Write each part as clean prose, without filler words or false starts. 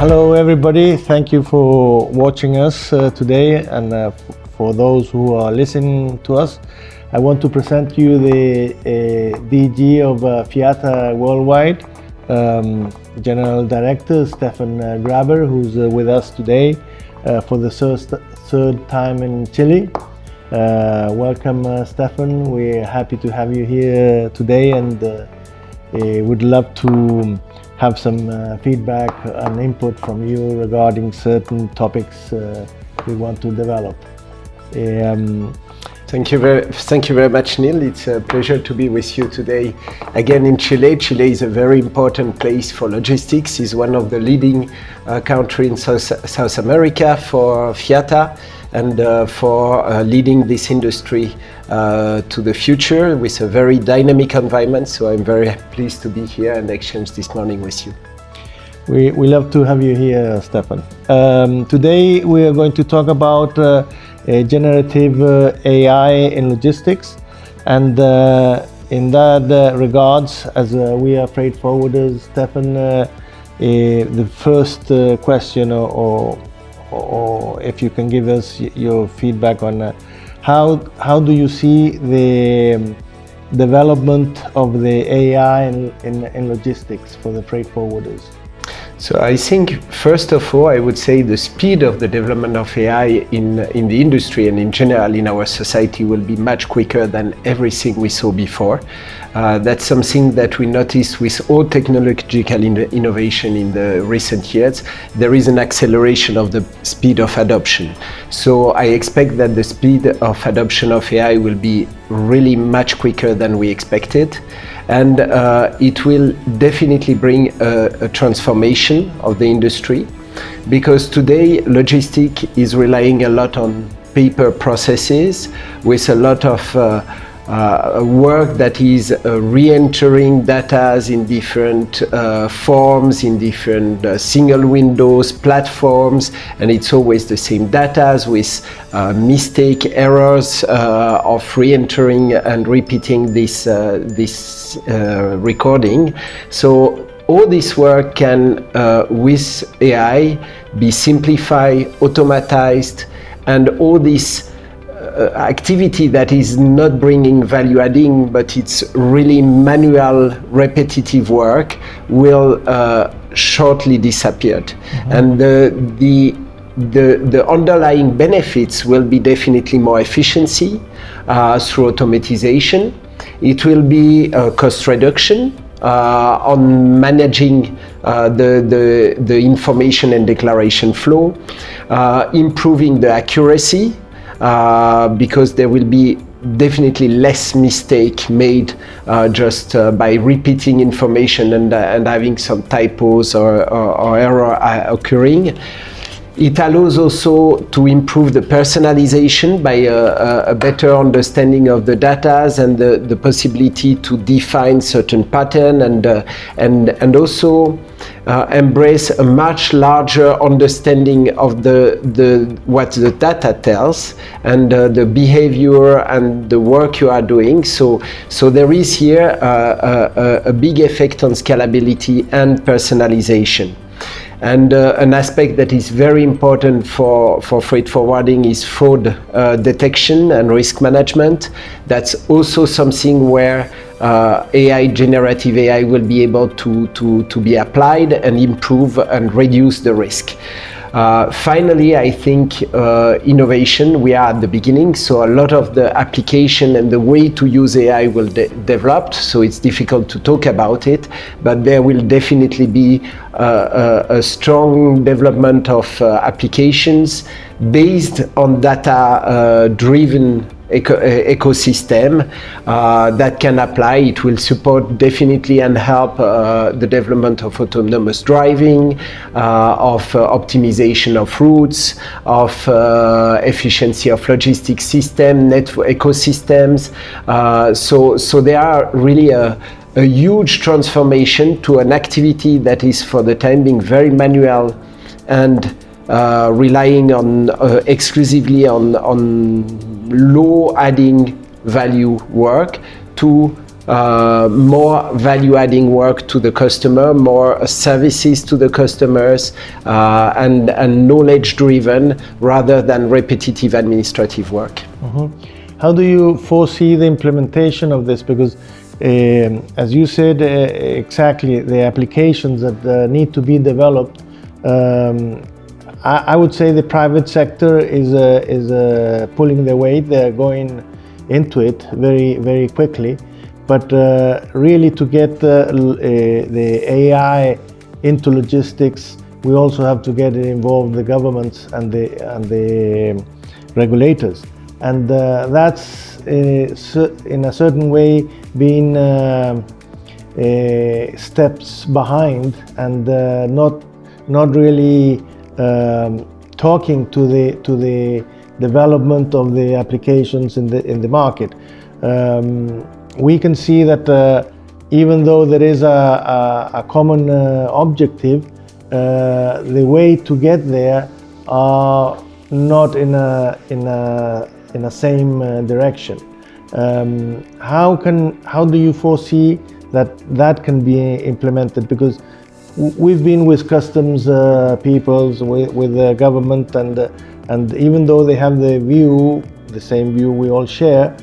Hello everybody, thank you for watching us today, and for those who are listening to us, I want to present you the DG of FIATA Worldwide, General Director Stéphane Graber, who's with us today for the third time in Chile. Welcome Stéphane, we're happy to have you here today, and would love to have some feedback and input from you regarding certain topics we want to develop. Thank you very much, Neil. It's a pleasure to be with you today again in Chile. Chile is a very important place for logistics. It's one of the leading countries in South America for FIATA and for leading this industry to the future with a very dynamic environment. So I'm very pleased to be here and exchange this morning with you. We love to have you here, Stéphane. Today we are going to talk about generative AI in logistics, and in that regards, as we are freight forwarders, Stéphane, the first question, or if you can give us your feedback on how do you see the development of the AI in logistics for the freight forwarders? So I think, first of all, I would say the speed of the development of AI in the industry and in general in our society will be much quicker than everything we saw before. That's something that we noticed with all technological innovation in the recent years. There is an acceleration of the speed of adoption. So I expect that the speed of adoption of AI will be really much quicker than we expected. And it will definitely bring a transformation of the industry, because today logistics is relying a lot on paper processes with a lot of work that is re-entering data in different forms, in different single windows platforms, and it's always the same data with mistake, errors of re-entering and repeating this recording. So all this work can, with AI, be simplified, automatized, and all this activity that is not bringing value adding, but it's really manual, repetitive work, will shortly disappear. Mm-hmm. And the underlying benefits will be definitely more efficiency through automatization. It will be cost reduction on managing the information and declaration flow, improving the accuracy, because there will be definitely less mistake made just by repeating information and having some typos or error occurring. It allows also to improve the personalization by a better understanding of the data and the possibility to define certain pattern and also embrace a much larger understanding of what the data tells and the behavior and the work you are doing. So there is here a big effect on scalability and personalization. And an aspect that is very important for freight forwarding is fraud detection and risk management. That's also something where generative AI will be able to be applied and improve and reduce the risk. Finally, I think innovation, we are at the beginning, so a lot of the application and the way to use AI will develop, so it's difficult to talk about it, but there will definitely be a strong development of applications based on data-driven ecosystem that can apply. It will support definitely and help the development of autonomous driving, of optimization of routes, of efficiency of logistics system, network ecosystems. So there are really a huge transformation to an activity that is for the time being very manual and relying on exclusively on low adding value work to more value-adding work to the customer, more services to the customers, and knowledge-driven rather than repetitive administrative work. Mm-hmm. How do you foresee the implementation of this? Because as you said, exactly, the applications that need to be developed, I would say the private sector is pulling the weight. They're going into it very, very quickly. But really, to get the AI into logistics, we also have to get it involved, the governments and the regulators, and that's in a certain way been steps behind, and not really talking to the development of the applications in the market. We can see that even though there is a common objective, the way to get there are not in a same direction. How do you foresee that can be implemented? Because we've been with customs peoples, with the government, and even though they have the same view we all share,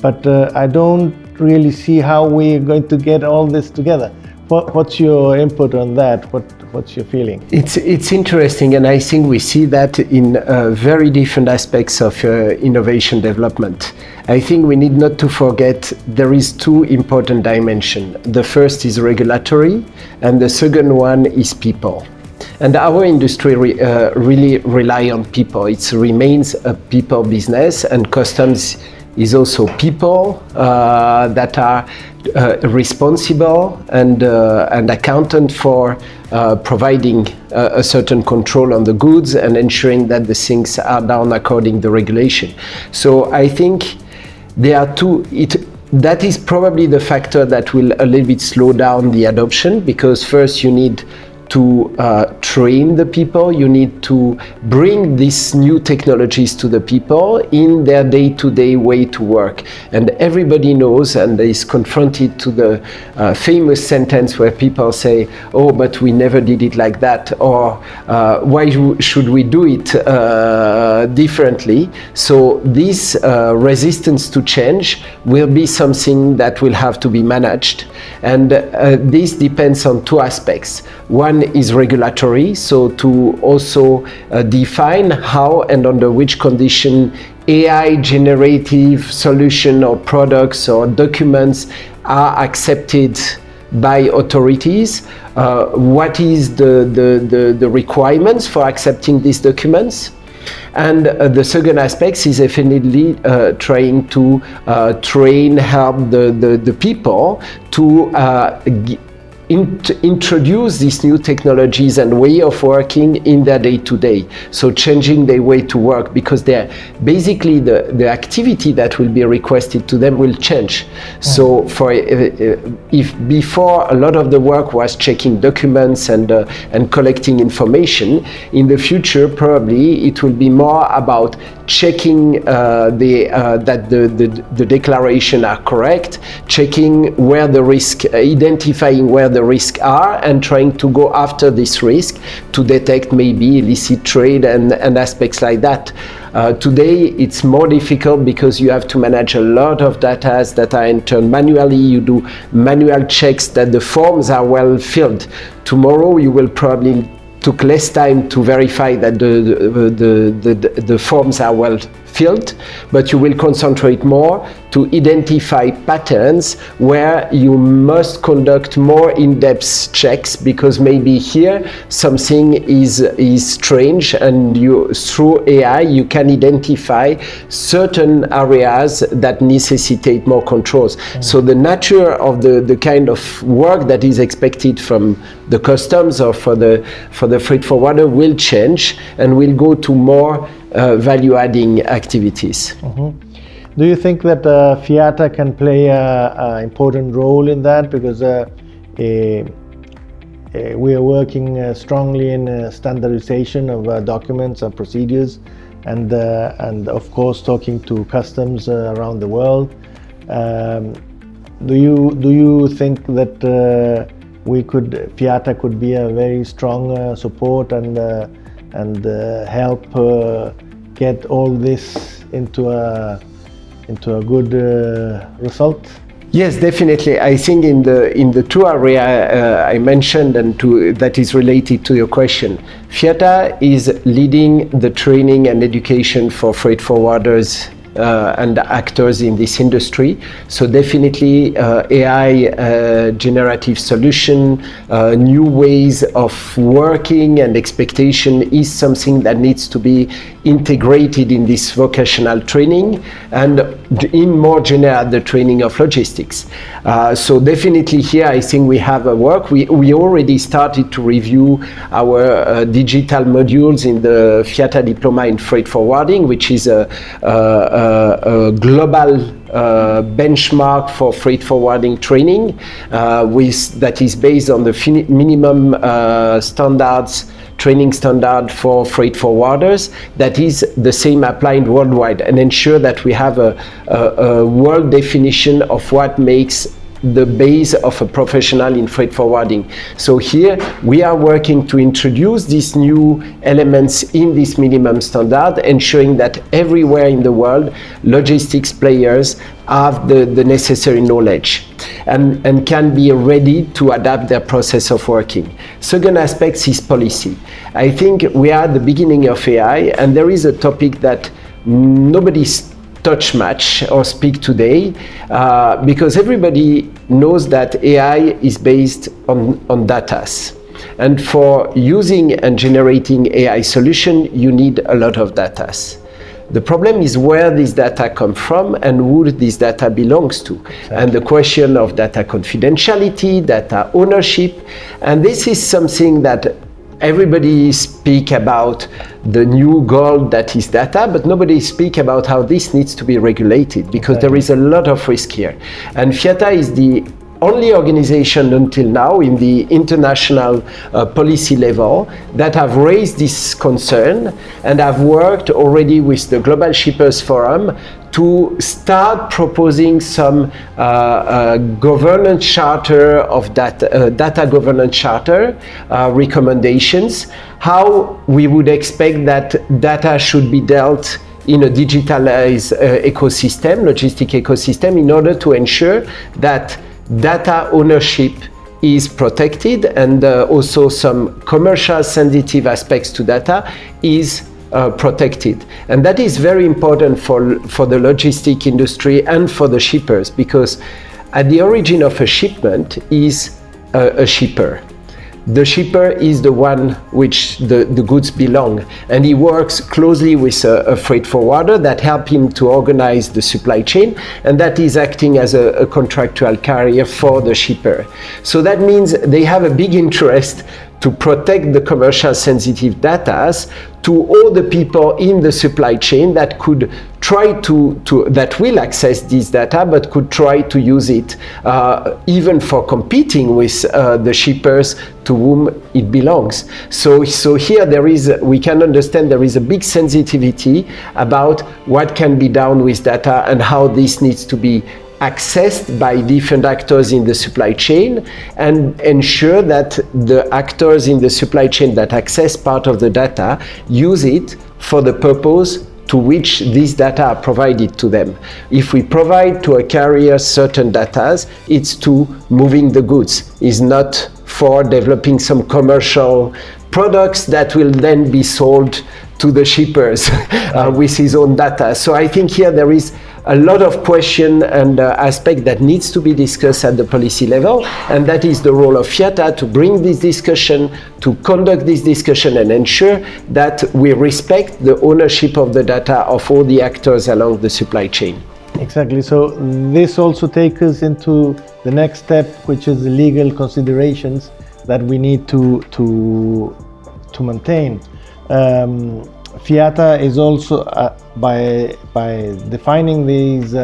but I don't really see how we're going to get all this together. What's your input on that? What's your feeling? It's interesting, and I think we see that in very different aspects of innovation development. I think we need not to forget there is two important dimensions. The first is regulatory, and the second one is people. And our industry really rely on people. It remains a people business, and customs is also people that are responsible and accountant for providing a certain control on the goods and ensuring that the things are done according to the regulation. So I think there are that is probably the factor that will a little bit slow down the adoption, because first you need to train the people, you need to bring these new technologies to the people in their day-to-day way to work. And everybody knows and is confronted to the famous sentence where people say, oh, but we never did it like that, or why should we do it differently? So this resistance to change will be something that will have to be managed. And this depends on two aspects. One is regulatory, so to also define how and under which condition AI generative solution or products or documents are accepted by authorities. What is the requirements for accepting these documents? And the second aspect is definitely trying to help the people to introduce these new technologies and way of working in their day-to-day. So changing their way to work, because they're basically the activity that will be requested to them will change. So for if before a lot of the work was checking documents and collecting information, in the future probably it will be more about checking that the declaration are correct, checking where the risk, identifying where the risks are, and trying to go after this risk to detect maybe illicit trade and aspects like that. Today it's more difficult because you have to manage a lot of data that are entered manually. You do manual checks that the forms are well filled. Tomorrow you will probably took less time to verify that the forms are well filled, but you will concentrate more to identify patterns where you must conduct more in-depth checks, because maybe here something is strange, and through AI you can identify certain areas that necessitate more controls. So the nature of the kind of work that is expected from the customs or for the freight forwarder will change, and will go to more value-adding activities. Mm-hmm. Do you think that FIATA can play an important role in that? Because we are working strongly in standardization of documents and procedures, and of course talking to customs around the world. do you think that FIATA could be a very strong support and help get all this into a good result? Yes, definitely. I think in the two area I mentioned and that is related to your question, FIATA is leading the training and education for freight forwarders and actors in this industry. So definitely AI, generative solution, new ways of working and expectation is something that needs to be integrated in this vocational training and in more general the training of logistics. So definitely here I think we have a work. We already started to review our digital modules in the FIATA Diploma in Freight Forwarding, which is a global benchmark for freight forwarding training that is based on the minimum standards, training standard for freight forwarders that is the same applied worldwide, and ensure that we have a world definition of what makes the base of a professional in freight forwarding. So here we are working to introduce these new elements in this minimum standard, ensuring that everywhere in the world logistics players have the necessary knowledge and can be ready to adapt their process of working. Second aspect is policy. I think we are at the beginning of AI, and there is a topic that nobody's touch much or speak today, because everybody knows that AI is based on data. And for using and generating AI solution, you need a lot of data. The problem is where this data come from and who this data belongs to. Exactly. And the question of data confidentiality, data ownership, and this is something that everybody speak about the new gold that is data, but nobody speak about how this needs to be regulated, because there is a lot of risk here. And FIATA is the only organization until now in the international policy level that have raised this concern and have worked already with the Global Shippers Forum to start proposing some governance charter of data governance charter recommendations, how we would expect that data should be dealt in a digitalized ecosystem, logistic ecosystem, in order to ensure that data ownership is protected and also some commercial sensitive aspects to data is protected. And that is very important for the logistic industry and for the shippers, because at the origin of a shipment is a shipper. The shipper is the one which the goods belong, and he works closely with a freight forwarder that help him to organize the supply chain, and that is acting as a contractual carrier for the shipper. So that means they have a big interest to protect the commercial sensitive data to all the people in the supply chain that could try that will access this data, but could try to use it even for competing with the shippers to whom it belongs. So here we can understand there is a big sensitivity about what can be done with data and how this needs to be accessed by different actors in the supply chain, and ensure that the actors in the supply chain that access part of the data use it for the purpose to which these data are provided to them. If we provide to a carrier certain data, it's to moving the goods, is not for developing some commercial products that will then be sold to the shippers with his own data. So I think here there is a lot of question and aspect that needs to be discussed at the policy level, and that is the role of FIATA to bring this discussion, to conduct this discussion and ensure that we respect the ownership of the data of all the actors along the supply chain. Exactly. So this also takes us into the next step, which is the legal considerations that we need to maintain. FIATA is also by defining these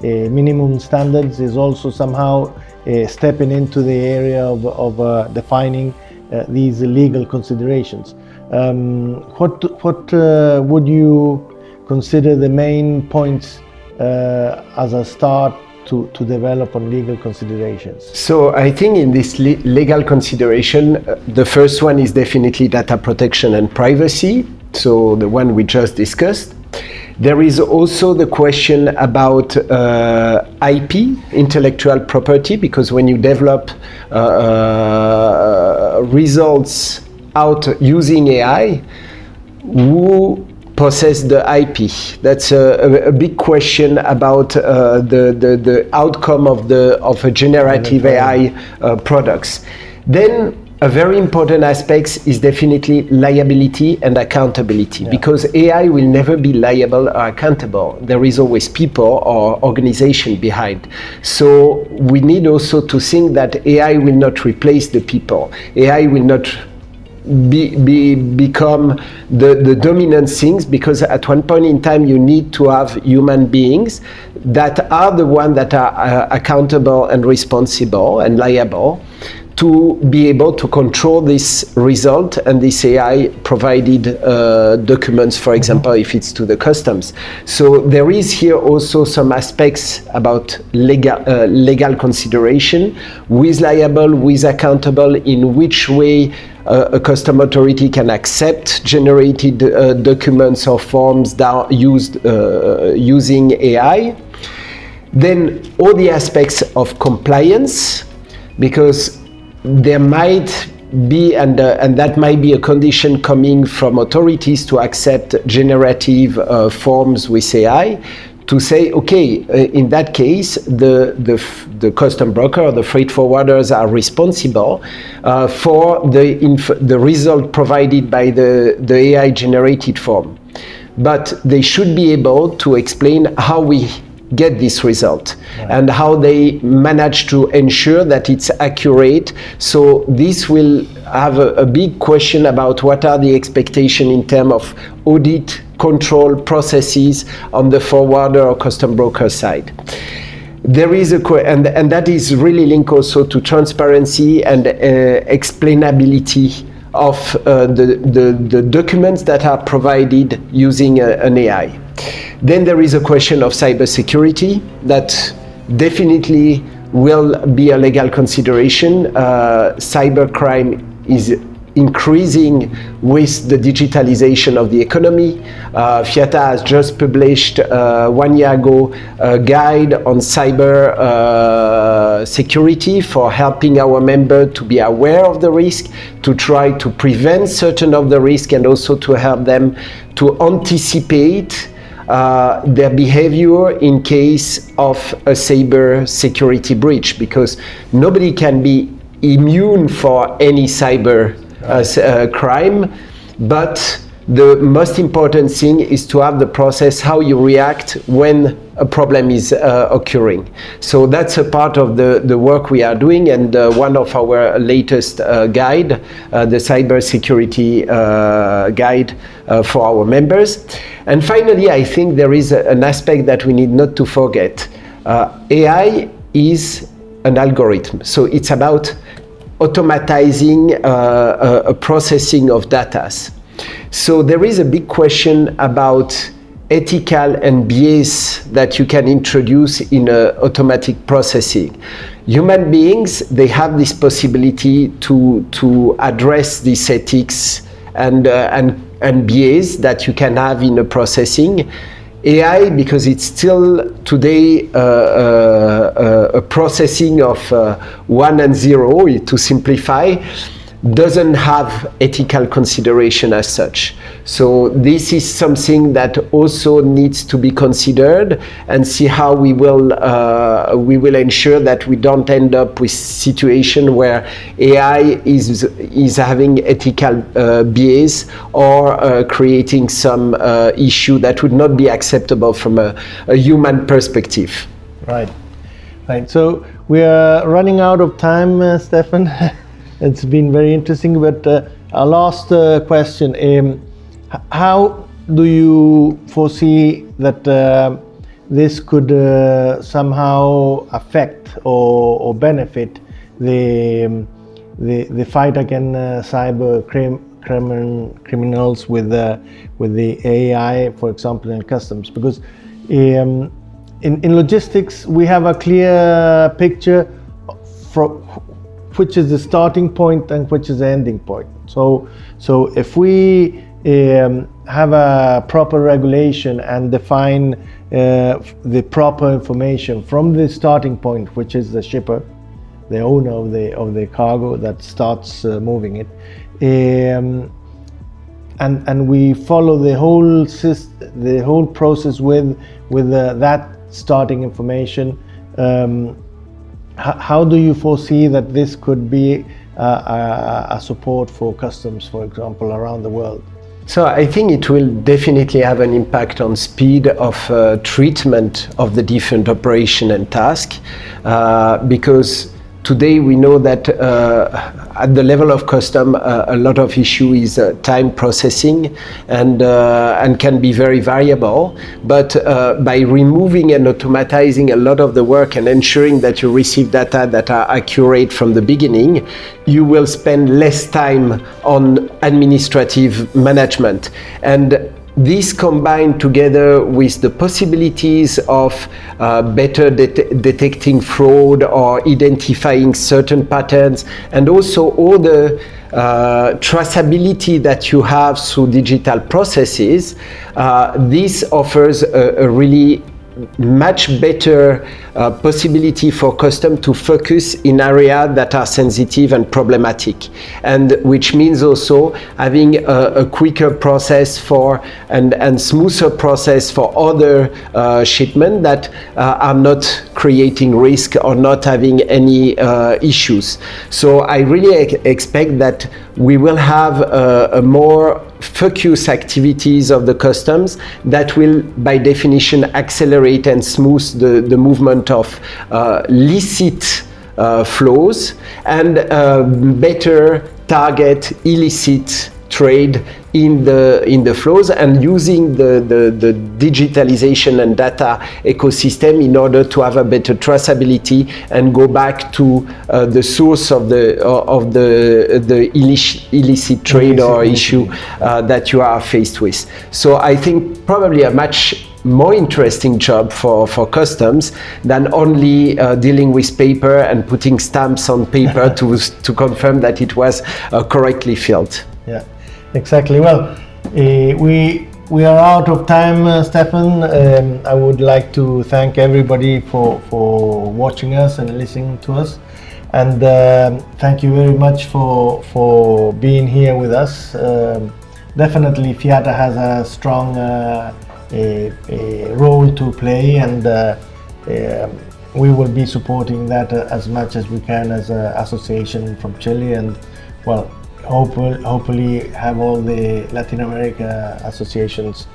minimum standards is also somehow stepping into the area of defining these legal considerations. What would you consider the main points as a start to develop on legal considerations? So I think in this legal consideration, the first one is definitely data protection and privacy. So the one we just discussed. There is also the question about IP, intellectual property, because when you develop results out using AI, who possess the IP? That's a big question about the outcome of a generative AI products. Then a very important aspect is definitely liability and accountability, because AI will never be liable or accountable. There is always people or organization behind. So we need also to think that AI will not replace the people. AI will not become the dominant things, because at one point in time you need to have human beings that are the ones that are accountable and responsible and liable to be able to control this result and this AI provided documents, for example, if it's to the customs. So there is here also some aspects about legal consideration, who is liable, who is accountable, in which way a custom authority can accept generated documents or forms that used using AI. Then all the aspects of compliance, because there might be, and that might be a condition coming from authorities to accept generative forms with AI, to say, okay, in that case, the custom broker or the freight forwarders are responsible for the result provided by the AI generated form. But they should be able to explain how we get this result, and how they manage to ensure that it's accurate. So this will have a big question about what are the expectations in terms of audit, control processes on the forwarder or custom broker side. There is and that is really linked also to transparency and explainability of the documents that are provided using an AI. Then there is a question of cybersecurity that definitely will be a legal consideration. Cybercrime is increasing with the digitalization of the economy. FIATA has just published 1 year ago a guide on cyber security for helping our members to be aware of the risk, to try to prevent certain of the risk, and also to help them to anticipate their behavior in case of a cyber security breach, because nobody can be immune for any cyber crime, but the most important thing is to have the process how you react when a problem is occurring. So that's a part of the work we are doing, and one of our latest guide, the cyber security guide for our members. And finally, I think there is an aspect that we need not to forget. AI is an algorithm, so it's about automatizing a processing of data. So there is a big question about ethical and bias that you can introduce in automatic processing. Human beings, they have this possibility to address these ethics and bias that you can have in a processing. AI, because it's still today a processing of 1 and 0, to simplify, doesn't have ethical consideration as such. So this is something that also needs to be considered, and see how we will ensure that we don't end up with situation where AI is having ethical bias or creating some issue that would not be acceptable from a human perspective. Right. So we are running out of time, Stéphane. It's been very interesting, but a last question. How do you foresee that this could somehow affect or benefit the fight against cyber criminals with the AI, for example, in customs? Because in logistics, we have a clear picture from which is the starting point and which is the ending point. So if we have a proper regulation and define the proper information from the starting point, which is the shipper, the owner of the cargo that starts moving it, and we follow the whole process with that starting information. How do you foresee that this could be a support for customs, for example, around the world? So I think it will definitely have an impact on speed of treatment of the different operation and task, because today we know that at the level of custom, a lot of issue is time processing and can be very variable. But by removing and automatizing a lot of the work and ensuring that you receive data that are accurate from the beginning, you will spend less time on administrative management. And this combined together with the possibilities of better detecting fraud or identifying certain patterns, and also all the traceability that you have through digital processes, this offers a really much better possibility for custom to focus in areas that are sensitive and problematic, and which means also having a quicker process for and smoother process for other shipment that are not creating risk or not having any issues. So I really expect that we will have a more focus activities of the customs that will by definition accelerate and smooth the movement of licit flows and better target illicit trade in the flows, and using the digitalization and data ecosystem in order to have a better traceability and go back to the source of the illicit trade or issue that you are faced with. So I think probably a much more interesting job for customs than only dealing with paper and putting stamps on paper to confirm that it was correctly filled. Yeah. Exactly. Well, we are out of time, Stéphane. I would like to thank everybody for watching us and listening to us, and thank you very much for being here with us. Definitely, FIATA has a strong role to play, and we will be supporting that as much as we can as an association from Chile, and well, hopefully have all the Latin America associations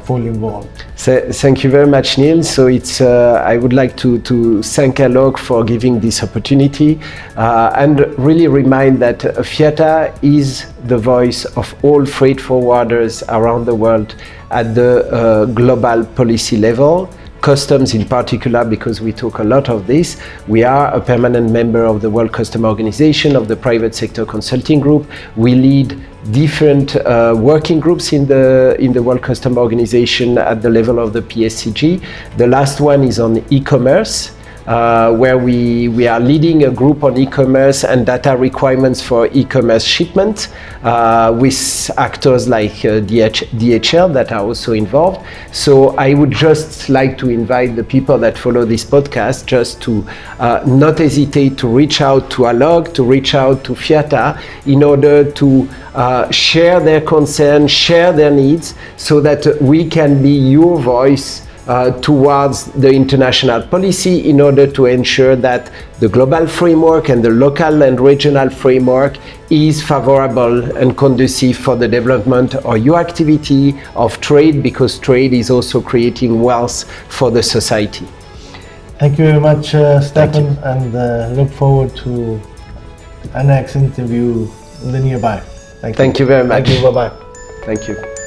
fully involved. So, thank you very much, Neil. So it's I would like to thank ALOG for giving this opportunity and really remind that FIATA is the voice of all freight forwarders around the world at the global policy level. Customs in particular, because we talk a lot of this. We are a permanent member of the World Customs Organization, of the Private Sector Consulting Group. We lead different working groups in the World Customs Organization at the level of the PSCG. The last one is on e-commerce, where we are leading a group on e-commerce and data requirements for e-commerce shipment with actors like DHL that are also involved. So I would just like to invite the people that follow this podcast just to not hesitate to reach out to ALOG, to reach out to FIATA in order to share their concerns, share their needs, so that we can be your voice towards the international policy in order to ensure that the global framework and the local and regional framework is favorable and conducive for the development of your activity of trade, because trade is also creating wealth for the society. Thank you very much, Stéphane, and look forward to our next interview in the nearby. Thank you very much. Thank you. Bye-bye. Thank you.